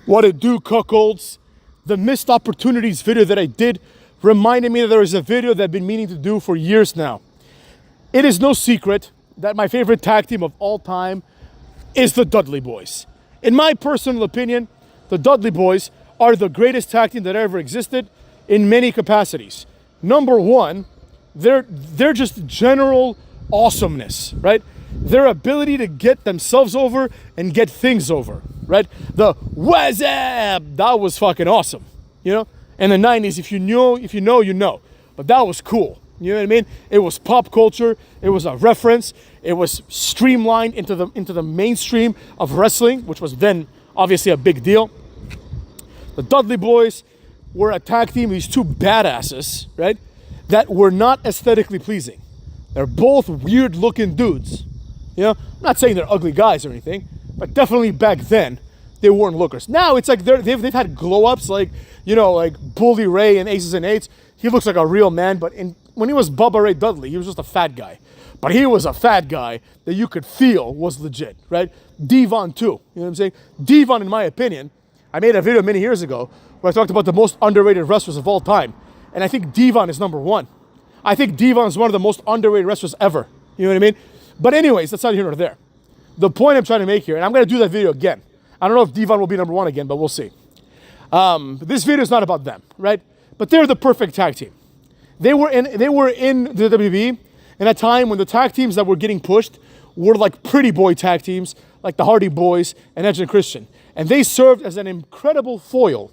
What it do, cuckolds? The missed opportunities video that I did reminded me that there is a video that I've been meaning to do for years now. It is no secret that my favorite tag team of all time is the Dudley Boys. In my personal opinion, the Dudley Boys are the greatest tag team that ever existed in many capacities. Number one, they're just general awesomeness, right? Their ability to get themselves over and get things over, right? The what's up, that was fucking awesome, you know? In the 90s, if you know, you know. But that was cool, you know what I mean? It was pop culture, it was a reference, it was streamlined into the mainstream of wrestling, which was then obviously a big deal. The Dudley Boys were a tag team, these two badasses, right? That were not aesthetically pleasing. They're both weird looking dudes. You know, I'm not saying they're ugly guys or anything, but definitely back then they weren't lookers. Now it's like they've had glow ups, like, you know, like Bully Ray and Aces and Eights. He looks like a real man, but when he was Bubba Ray Dudley, he was just a fat guy. But he was a fat guy that you could feel was legit, right? Devon too, you know what I'm saying? Devon, in my opinion, I made a video many years ago where I talked about the most underrated wrestlers of all time, and I think Devon is number one. I think Devon is one of the most underrated wrestlers ever. You know what I mean? But anyways, that's not here nor there. The point I'm trying to make here, and I'm going to do that video again. I don't know if Devon will be number one again, but we'll see. This video is not about them, right? But they're the perfect tag team. They were in the WWE in a time when the tag teams that were getting pushed were like pretty boy tag teams, like the Hardy Boys and Edge and Christian. And they served as an incredible foil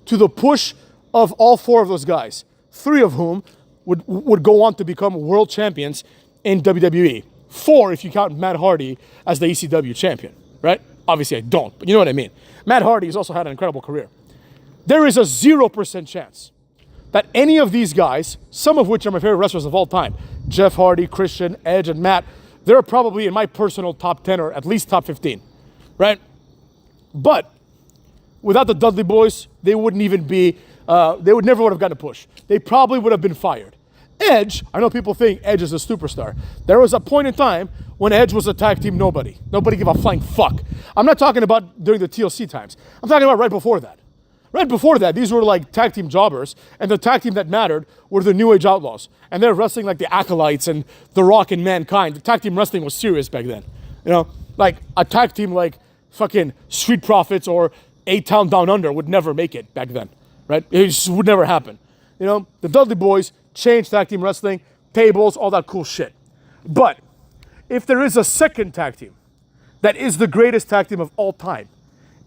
to the push of all four of those guys, three of whom would go on to become world champions in WWE. Four, if you count Matt Hardy as the ECW champion, right? Obviously I don't, but you know what I mean. Matt Hardy has also had an incredible career. There is a 0% chance that any of these guys, some of which are my favorite wrestlers of all time, Jeff Hardy, Christian, Edge, and Matt, they're probably in my personal top 10 or at least top 15, right? But without the Dudley Boys, they wouldn't even be, they would never have gotten a push. They probably would have been fired. Edge, I know people think Edge is a superstar. There was a point in time when Edge was a tag team nobody. Nobody gave a flying fuck. I'm not talking about during the TLC times. I'm talking about right before that. Right before that, these were like tag team jobbers, and the tag team that mattered were the New Age Outlaws. And they're wrestling like the Acolytes and The Rock and Mankind. The tag team wrestling was serious back then. You know, like a tag team like fucking Street Profits or A-Town Down Under would never make it back then, right? It just would never happen. You know, the Dudley Boys changed tag team wrestling, tables, all that cool shit. But if there is a second tag team that is the greatest tag team of all time,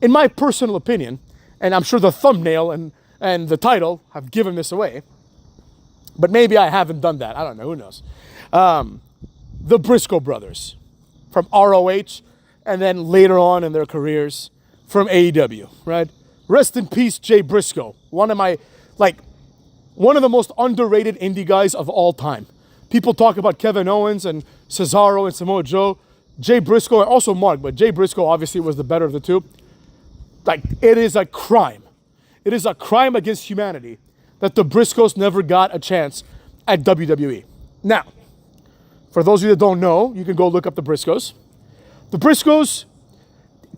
in my personal opinion, and I'm sure the thumbnail and the title have given this away, but maybe I haven't done that. I don't know, who knows. The Briscoe brothers from ROH, and then later on in their careers from AEW, right? Rest in peace, Jay Briscoe. One of the most underrated indie guys of all time. People talk about Kevin Owens and Cesaro and Samoa Joe. Jay Briscoe, and also Mark, but Jay Briscoe obviously was the better of the two. Like, it is a crime. It is a crime against humanity that the Briscoes never got a chance at WWE. Now, for those of you that don't know, you can go look up the Briscoes. The Briscoes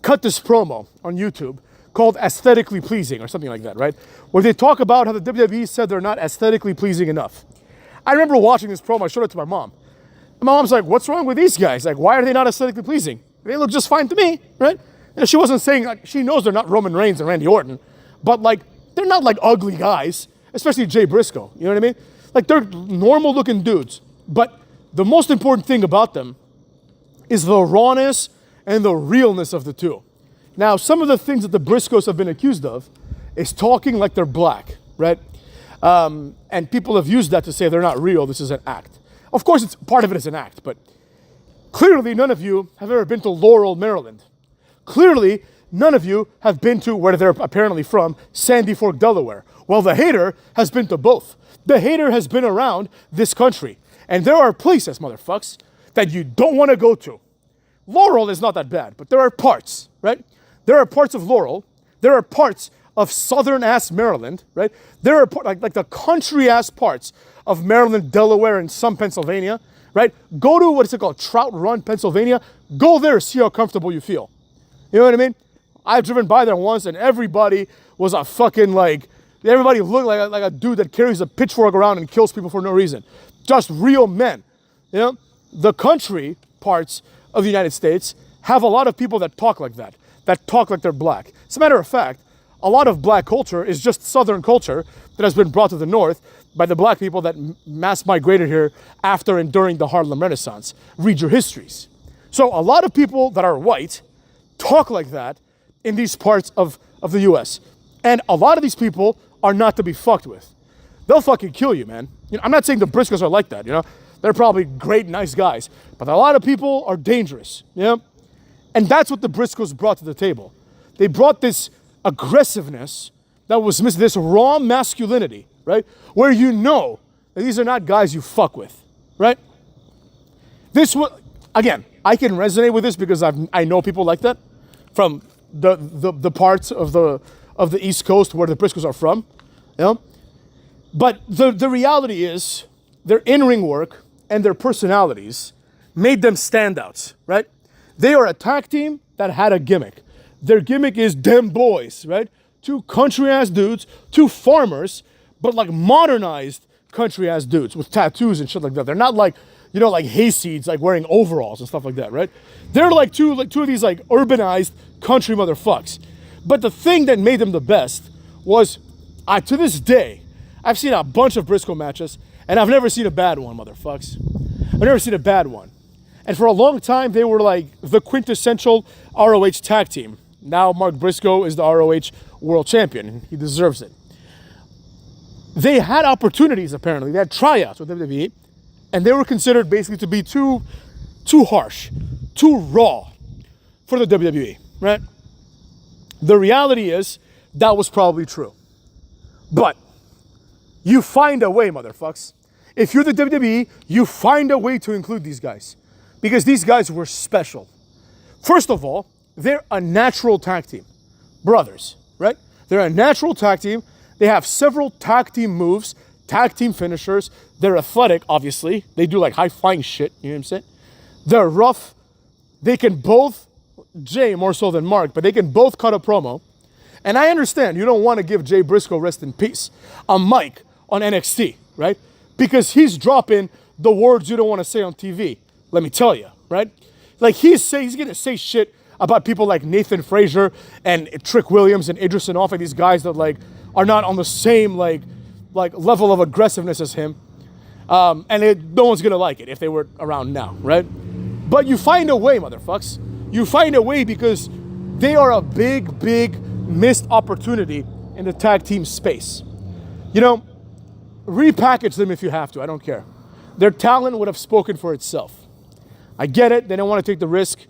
cut this promo on YouTube called Aesthetically Pleasing or something like that, right? Where they talk about how the WWE said they're not aesthetically pleasing enough. I remember watching this promo, I showed it to my mom. And my mom's like, what's wrong with these guys? Like, why are they not aesthetically pleasing? They look just fine to me, right? And she wasn't saying, like, she knows they're not Roman Reigns and Randy Orton, but like, they're not like ugly guys, especially Jay Briscoe, you know what I mean? Like, they're normal looking dudes. But the most important thing about them is the rawness and the realness of the two. Now, some of the things that the Briscoes have been accused of is talking like they're black, right? And people have used that to say they're not real, this is an act. Of course, part of it is an act, but clearly none of you have ever been to Laurel, Maryland. Clearly, none of you have been to, where they're apparently from, Sandy Fork, Delaware. Well, the hater has been to both. The hater has been around this country. And there are places, motherfucks, that you don't want to go to. Laurel is not that bad, but there are parts, right? There are parts of Laurel. There are parts of southern-ass Maryland, right? There are like the country-ass parts of Maryland, Delaware, and some Pennsylvania, right? Go to, what's it called, Trout Run, Pennsylvania. Go there, see how comfortable you feel. You know what I mean? I've driven by there once and everybody was a fucking like, everybody looked like a dude that carries a pitchfork around and kills people for no reason. Just real men. You know, the country parts of the United States have a lot of people that talk like that talk like they're black. As a matter of fact, a lot of black culture is just Southern culture that has been brought to the North by the black people that mass migrated here after and during the Harlem Renaissance. Read your histories. So a lot of people that are white talk like that in these parts of the US. And a lot of these people are not to be fucked with. They'll fucking kill you, man. You know, I'm not saying the Briscoes are like that, you know. They're probably great, nice guys. But a lot of people are dangerous, you know. And that's what the Briscoes brought to the table. They brought this aggressiveness that was missing, this raw masculinity, right? Where you know that these are not guys you fuck with, right? This was, again, I can resonate with this because I know people like that from the parts of the East Coast where the Briscoes are from, you know? But the reality is their in-ring work and their personalities made them standouts, right? They are a tag team that had a gimmick. Their gimmick is them boys, right? Two country-ass dudes, two farmers, but like modernized country-ass dudes with tattoos and shit like that. They're not like, you know, like hayseeds, like wearing overalls and stuff like that, right? They're like two of these like urbanized country motherfucks. But the thing that made them the best was, to this day, I've seen a bunch of Briscoe matches, and I've never seen a bad one, motherfucks. I've never seen a bad one. And for a long time, they were like the quintessential ROH tag team. Now Mark Briscoe is the ROH world champion, and he deserves it. They had opportunities, apparently. They had tryouts with WWE, and they were considered basically to be too harsh, too raw for the WWE, right? The reality is, that was probably true. But you find a way, motherfucks. If you're the WWE, you find a way to include these guys. Because these guys were special. First of all, they're a natural tag team. Brothers, right? They're a natural tag team. They have several tag team moves, tag team finishers. They're athletic, obviously. They do like high-flying shit, you know what I'm saying? They're rough. They can both, Jay more so than Mark, but they can both cut a promo. And I understand you don't want to give Jay Briscoe, rest in peace, a mic on NXT, right? Because he's dropping the words you don't want to say on TV. Let me tell you, right? Like he's gonna say shit about people like Nathan Frazier and Trick Williams and Idris Enoff and these guys that like are not on the same like level of aggressiveness as him. And no one's gonna like it if they were around now, right? But you find a way, motherfucks. You find a way because they are a big missed opportunity in the tag team space. You know, repackage them if you have to, I don't care. Their talent would have spoken for itself. I get it, they don't want to take the risk,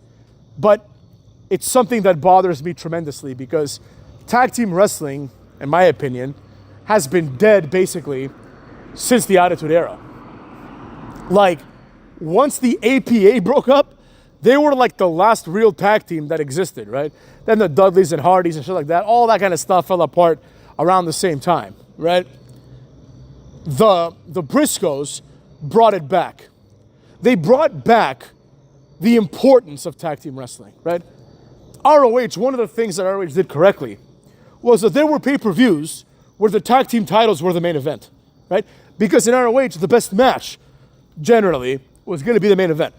but it's something that bothers me tremendously because tag team wrestling, in my opinion, has been dead basically since the Attitude Era. Like, once the APA broke up, they were like the last real tag team that existed, right? Then the Dudleys and Hardys and shit like that, all that kind of stuff fell apart around the same time, right? The Briscoes brought it back. They brought back the importance of tag team wrestling, right? ROH, one of the things that ROH did correctly was that there were pay-per-views where the tag team titles were the main event, right? Because in ROH, the best match, generally, was going to be the main event.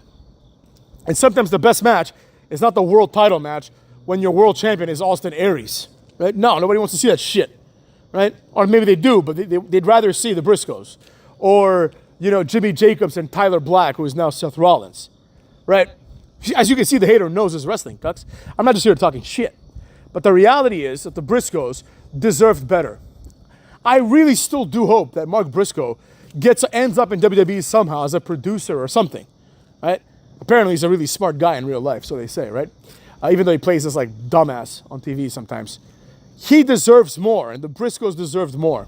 And sometimes the best match is not the world title match when your world champion is Austin Aries, right? No, nobody wants to see that shit, right? Or maybe they do, but they'd rather see the Briscoes. Or, you know, Jimmy Jacobs and Tyler Black, who is now Seth Rollins, right? As you can see, the hater knows his wrestling, cucks. I'm not just here talking shit. But the reality is that the Briscoes deserved better. I really still do hope that Mark Briscoe ends up in WWE somehow as a producer or something, right? Apparently he's a really smart guy in real life, so they say, right? Even though he plays this like dumbass on TV sometimes. He deserves more, and the Briscoes deserved more.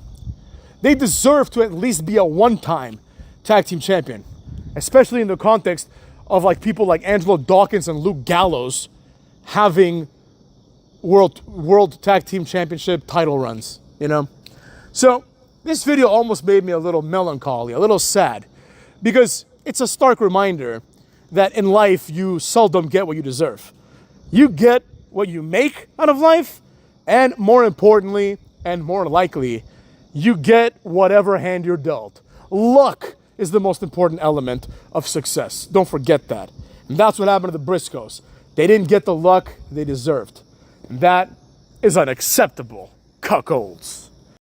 They deserve to at least be a one-time tag team champion, especially in the context of like people like Angelo Dawkins and Luke Gallows having world tag team championship title runs, you know? So this video almost made me a little melancholy, a little sad, because it's a stark reminder that in life you seldom get what you deserve. You get what you make out of life, and more importantly, and more likely, you get whatever hand you're dealt. Luck is the most important element of success. Don't forget that. And that's what happened to the Briscoes. They didn't get the luck they deserved. And that is unacceptable, cuckolds.